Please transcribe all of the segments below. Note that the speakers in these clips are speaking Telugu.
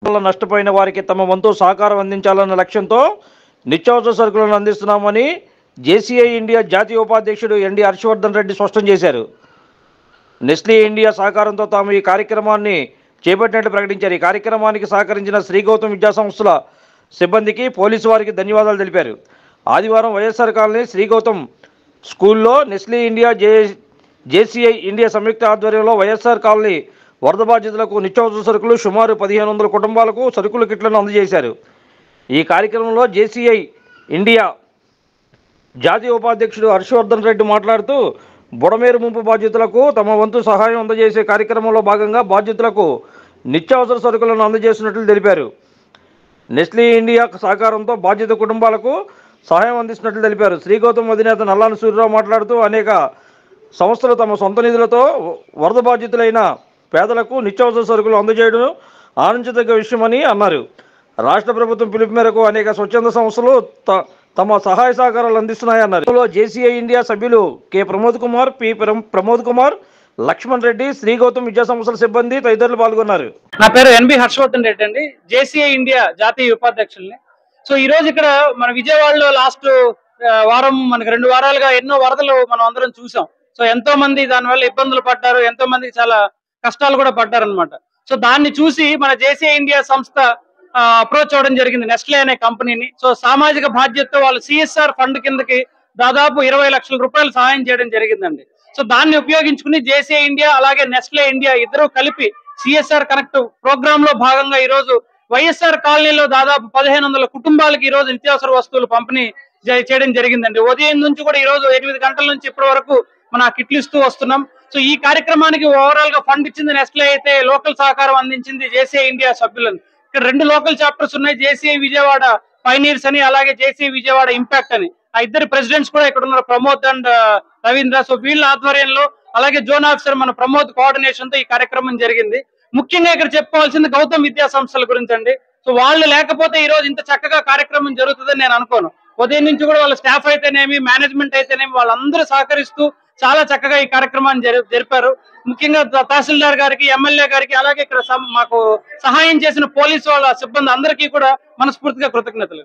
నష్టపోయిన వారికి తమ వంతు సహకారం అందించాలన్న లక్ష్యంతో నిత్యావసర సరుకులను అందిస్తున్నామని జేసీఐ ఇండియా జాతీయ ఉపాధ్యక్షుడు ఎన్డి హర్షవర్ధన్ రెడ్డి స్పష్టం చేశారు. నెస్లీ ఇండియా సహకారంతో తాము ఈ కార్యక్రమాన్ని చేపట్టినట్లు ప్రకటించారు. ఈ కార్యక్రమానికి సహకరించిన శ్రీ గౌతమ్ విద్యాసంస్థల సిబ్బందికి పోలీసు వారికి ధన్యవాదాలు తెలిపారు. ఆదివారం వైఎస్ఆర్ కాలనీ శ్రీ గౌతమ్ స్కూల్లో నెస్లీ ఇండియా జేసీఐ ఇండియా సంయుక్త ఆధ్వర్యంలో వైఎస్ఆర్ కాలనీ వరద బాధితులకు నిత్యావసర సరుకులు సుమారు 1500 కుటుంబాలకు సరుకుల కిట్లను అందజేశారు. ఈ కార్యక్రమంలో జేసీఐ ఇండియా జాతీయ ఉపాధ్యక్షుడు హర్షవర్ధన్ రెడ్డి మాట్లాడుతూ బుడమేరు ముంపు బాధితులకు తమ వంతు సహాయం అందజేసే కార్యక్రమంలో భాగంగా బాధితులకు నిత్యావసర సరుకులను అందజేస్తున్నట్లు తెలిపారు. నెస్లీ ఇండియా సహకారంతో బాధిత కుటుంబాలకు సహాయం అందిస్తున్నట్లు తెలిపారు. శ్రీ గౌతమ్ అధినేత నల్లాని సూర్యరావు మాట్లాడుతూ అనేక సంస్థలు తమ సొంత నిధులతో వరద బాధితులైన పేదలకు నిత్యావసర సరుకులు అందజేయడం ఆనందించదగ్గ విషయమని అన్నారు. రాష్ట్ర ప్రభుత్వం పిలుపు మేరకు అనేక స్వచ్ఛంద సంస్థలు తమ సహాయ సహకారాలు అందిస్తున్నాయన్నారు. జేసీఐ ఇండియా సభ్యులు కె ప్రమోద్ కుమార్, పి ప్రమోద్ కుమార్, లక్ష్మణ్ రెడ్డి, శ్రీ గౌతమ్ విద్యా సంస్థల సిబ్బంది తదితరులు పాల్గొన్నారు. నా పేరు ఎన్బి హర్షవర్ధన్ రెడ్డి అండి, జేసీఐ ఇండియా జాతీయ ఉపాధ్యక్షుల్ని. సో ఈ రోజు ఇక్కడ మన విజయవాడలో లాస్ట్ వారం మనకి 2 వారాలుగా ఎన్నో వరదలు మనం అందరం చూసాం. సో ఎంతో మంది దానివల్ల ఇబ్బందులు పడ్డారు, ఎంతో మందికి చాలా కష్టాలు కూడా పడ్డారనమాట. సో దాన్ని చూసి మన జేసీఐ ఇండియా సంస్థ అప్రోచ్ అవ్వడం జరిగింది నెస్లే అనే కంపెనీని. సో సామాజిక బాధ్యతతో వాళ్ళు సిఎస్ఆర్ ఫండ్ కిందకి దాదాపు 20 లక్షల రూపాయలు సహాయం చేయడం జరిగిందండి. సో దాన్ని ఉపయోగించుకుని జేసీఐ ఇండియా అలాగే నెస్లే ఇండియా ఇద్దరు కలిపి సిఎస్ఆర్ కనెక్ట్ ప్రోగ్రామ్ లో భాగంగా ఈ రోజు వైఎస్ఆర్ కాలనీలో దాదాపు 1500 కుటుంబాలకి ఈ రోజు నిత్యావసర వస్తువులు పంపిణీ చేయడం జరిగిందండి. ఉదయం నుంచి కూడా ఈ రోజు 8 గంటల నుంచి ఇప్పటి వరకు మన కిట్లు ఇస్తూ వస్తున్నాం. సో ఈ కార్యక్రమానికి ఓవరాల్ గా ఫండ్ ఇచ్చింది నెస్లే అయితే లోకల్ సహకారం అందించింది జేసీఐ ఇండియా సభ్యులను. ఇక్కడ 2 లోకల్ చాప్టర్స్ ఉన్నాయి, జేసీఐ విజయవాడ పైనీర్స్ అని అలాగే జేసీఐ విజయవాడ ఇంపాక్ట్ అని. ఆ ఇద్దరు ప్రెసిడెంట్స్ కూడా ఇక్కడ ఉన్నారు, ప్రమోద్ అండ్ రవీంద్ర. సో వీళ్ళ ఆధ్వర్యంలో అలాగే జోన్ ఆఫీసర్ మన ప్రమోద్ కోఆర్డినేషన్ తో ఈ కార్యక్రమం జరిగింది. ముఖ్యంగా ఇక్కడ చెప్పుకోవాల్సింది గౌతమ్ విద్యా సంస్థల గురించి అండి. సో వాళ్ళు లేకపోతే ఈ రోజు ఇంత చక్కగా కార్యక్రమం జరుగుతుందని నేను అనుకోను. ఉదయం నుంచి కూడా వాళ్ళ స్టాఫ్ అయితేనేమి, మేనేజ్మెంట్ అయితేనేమి వాళ్ళందరూ సహకరిస్తూ చాలా చక్కగా ఈ కార్యక్రమాన్ని జరిపారు. ముఖ్యంగా తహసీల్దార్ గారికి, ఎమ్మెల్యే గారికి, అలాగే ఇక్కడ మాకు సహాయం చేసిన పోలీసు వాళ్ళ సిబ్బంది అందరికీ కూడా మనస్ఫూర్తిగా కృతజ్ఞతలు.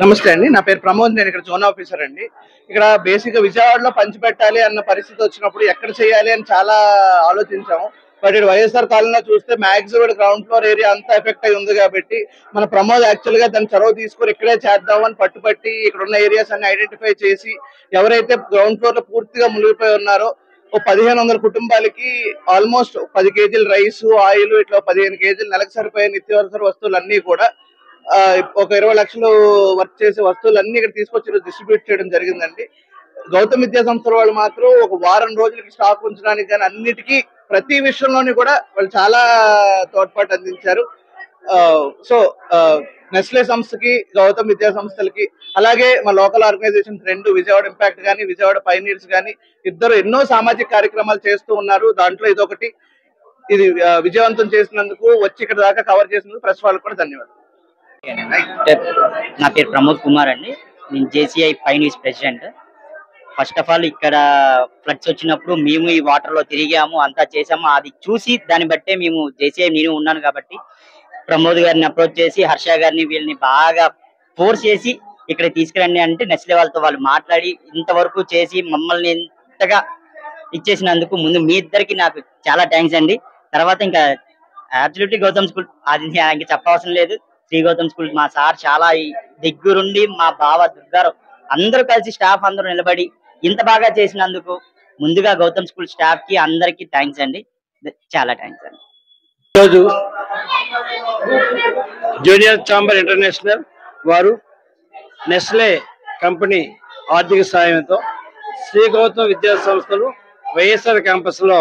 నమస్తే అండి, నా పేరు ప్రమోద్, నేను ఇక్కడ జోన్ ఆఫీసర్ అండి. ఇక్కడ బేసిక్ గా విజయవాడలో పంచిపెట్టాలి అన్న పరిస్థితి వచ్చినప్పుడు ఎక్కడ చేయాలి అని చాలా ఆలోచించాము. బట్ ఇక్కడ వైఎస్ఆర్ కాలనీలో చూస్తే మాక్సిమం గ్రౌండ్ ఫ్లోర్ ఏరియా అంతా ఎఫెక్ట్ అయి ఉంది కాబట్టి మన ప్రమోద్ యాక్చువల్ గా దాన్ని చొరవ తీసుకొని ఇక్కడే చేద్దామని పట్టుబట్టి ఇక్కడ ఉన్న ఏరియాస్ అన్ని ఐడెంటిఫై చేసి ఎవరైతే గ్రౌండ్ ఫ్లోర్ లో పూర్తిగా మునిగిపోయి ఉన్నారో 1500 కుటుంబాలకి ఆల్మోస్ట్ 10 కేజీలు రైస్, ఆయిల్, ఇట్లా 15 కేజీలు నెలకు సరిపోయే నిత్యావసర వస్తువులన్నీ కూడా ఒక 20 లక్షలు వర్క్ చేసే వస్తువులన్నీ ఇక్కడ తీసుకొచ్చి డిస్ట్రిబ్యూట్ చేయడం జరిగిందండి. గౌతమ్ విద్యా సంస్థల వాళ్ళు మాత్రం ఒక వారం రోజులకి స్టాక్ ఉంచడానికి కానీ అన్నిటికీ ప్రతి విషయంలోని కూడా వాళ్ళు చాలా తోడ్పాటు అందించారు. సో నెస్లే సంస్థకి, గౌతమ్ విద్యా సంస్థలకి, అలాగే మా లోకల్ ఆర్గనైజేషన్స్ 2 విజయవాడ ఇంపాక్ట్ కానీ విజయవాడ పైనీర్స్ కానీ ఇద్దరు ఎన్నో సామాజిక కార్యక్రమాలు చేస్తూ ఉన్నారు. దాంట్లో ఇదొకటి. ఇది విజయవంతం చేసినందుకు, వచ్చి ఇక్కడ దాకా కవర్ చేసినందుకు ప్రెస్ వాళ్ళకి కూడా ధన్యవాదాలు. నా పేరు ప్రమోద్ కుమార్ అండి, నేను JCI pioneers president. First of all ఇక్కడ ఫ్లడ్స్ వచ్చినప్పుడు మేము ఈ వాటర్ లో తిరిగాము, అంతా చేసాము. అది చూసి దాన్ని బట్టే మేము జేసీఐ, నేను ఉన్నాను కాబట్టి ప్రమోద్ గారిని అప్రోచ్ చేసి హర్ష గారిని వీళ్ళని బాగా ఫోర్స్ చేసి ఇక్కడ తీసుకురండి అంటే నెస్లే వాళ్ళతో వాళ్ళు మాట్లాడి ఇంతవరకు చేసి మమ్మల్ని ఇంతగా ఇచ్చేసినందుకు ముందు మీ ఇద్దరికి నాకు చాలా థ్యాంక్స్ అండి. తర్వాత ఇంకా అబ్సల్యూట్లీ గౌతమ్ స్కూల్ అది ఇంకా చెప్పవసరం లేదు. శ్రీ గౌతమ్ స్కూల్ మా సార్ చాలా దగ్గరుండి, మా బావ దుర్గారావు అందరూ కలిసి స్టాఫ్ అందరూ నిలబడి ఇంత బాగా చేసినందుకు ముందుగా గౌతమ్ స్కూల్ స్టాఫ్ కి అందరికి థ్యాంక్స్ అండి, చాలా థ్యాంక్స్ అండి. ఈరోజు జూనియర్ ఛాంబర్ ఇంటర్నేషనల్ వారు నెస్లే కంపెనీ ఆర్థిక సాయంతో శ్రీ గౌతమ్ విద్యా సంస్థలు వైఎస్ఆర్ క్యాంపస్ లో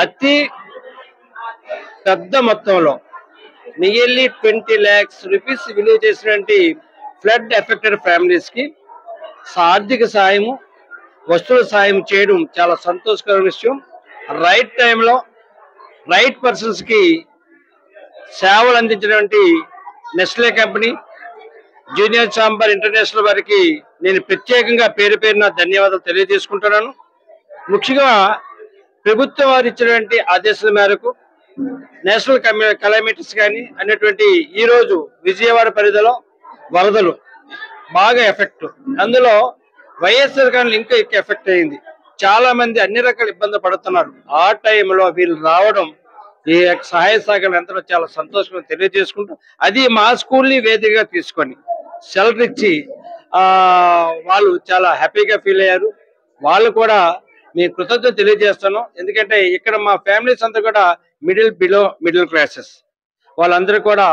అతి పెద్ద మొత్తంలో నియర్లీ 20 lakhs రూపీస్ విలువ చేసినటువంటి ఫ్లడ్ ఎఫెక్టెడ్ ఫ్యామిలీస్ కి ఆర్థిక సాయము, వస్తువుల సాయం చేయడం చాలా సంతోషకరమైన విషయం. రైట్ టైంలో రైట్ పర్సన్స్ కి సేవలు అందించినటువంటి Nestle company, junior chamber international వారికి నేను ప్రత్యేకంగా పేరు పేరున ధన్యవాదాలు తెలియజేసుకుంటున్నాను. ముఖ్యంగా ప్రభుత్వం వారు ఇచ్చినటువంటి ఆదేశాల మేరకు నేషనల్ కెలామిటీస్ కానీ అనేటువంటి ఈ రోజు విజయవాడ పరిధిలో వరదలు బాగా ఎఫెక్ట్. అందులో వైఎస్ఆర్ కానీ ఇంకా ఎక్కువ ఎఫెక్ట్ అయింది. చాలా మంది అన్ని రకాల ఇబ్బంది పడుతున్నారు. ఆ టైంలో వీళ్ళు రావడం, ఈ సహాయ సహకారాలు ఎంతో చాలా సంతోషంగా తెలియజేసుకుంటూ, అది మా స్కూల్ని వేదికగా తీసుకొని షెల్టర్ ఇచ్చి వాళ్ళు చాలా హ్యాపీగా ఫీల్ అయ్యారు. వాళ్ళు కూడా మీ కృతజ్ఞత తెలియజేస్తాను. ఎందుకంటే ఇక్కడ మా ఫ్యామిలీస్ అంతా కూడా మిడిల్ క్లాసెస్, వాళ్ళందరూ కూడా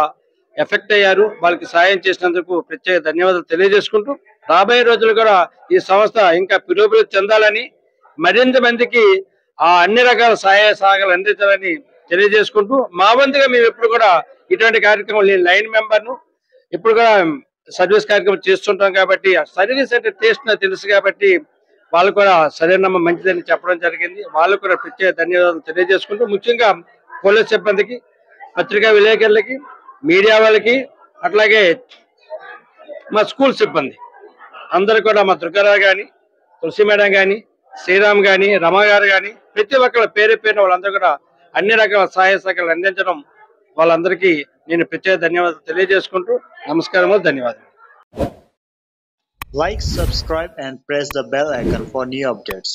ఎఫెక్ట్ అయ్యారు. వాళ్ళకి సాయం చేసినందుకు ప్రత్యేక ధన్యవాదాలు తెలియజేసుకుంటూ, రాబోయే రోజులు కూడా ఈ సంస్థ ఇంకా పురోభివృద్ధి చెందాలని, మరింత మందికి అన్ని రకాల సహాయ సహకారాలు అందించాలని తెలియజేసుకుంటూ, మా వంతుగా మేము ఎప్పుడు కూడా ఇటువంటి కార్యక్రమం, నేను లైన్ మెంబర్ను, ఇప్పుడు కూడా సర్వీస్ కార్యక్రమం చేస్తుంటాం కాబట్టి సర్వీస్ అంటే టేస్ట్ నాకు తెలుసు కాబట్టి వాళ్ళు కూడా సరైన మంచిదని చెప్పడం జరిగింది. వాళ్ళు కూడా ప్రత్యేక ధన్యవాదాలు తెలియజేసుకుంటూ, ముఖ్యంగా పోలీస్ సిబ్బందికి, పత్రికా విలేకరులకి, మీడియా వాళ్ళకి, అట్లాగే మా స్కూల్ సిబ్బంది అందరూ కూడా, మా దుర్గారావు కానీ, తులసి మేడం కానీ, శ్రీరామ్ కానీ, రమ గారు కానీ, ప్రతి ఒక్కరు పేరు పేరున వాళ్ళందరూ కూడా అన్ని రకాల సహాయ సహకారాలు అందించడం వాళ్ళందరికీ నేను ప్రత్యేక ధన్యవాదాలు తెలియజేసుకుంటూ నమస్కారము, ధన్యవాదాలు. Like, subscribe and press the bell icon for new updates.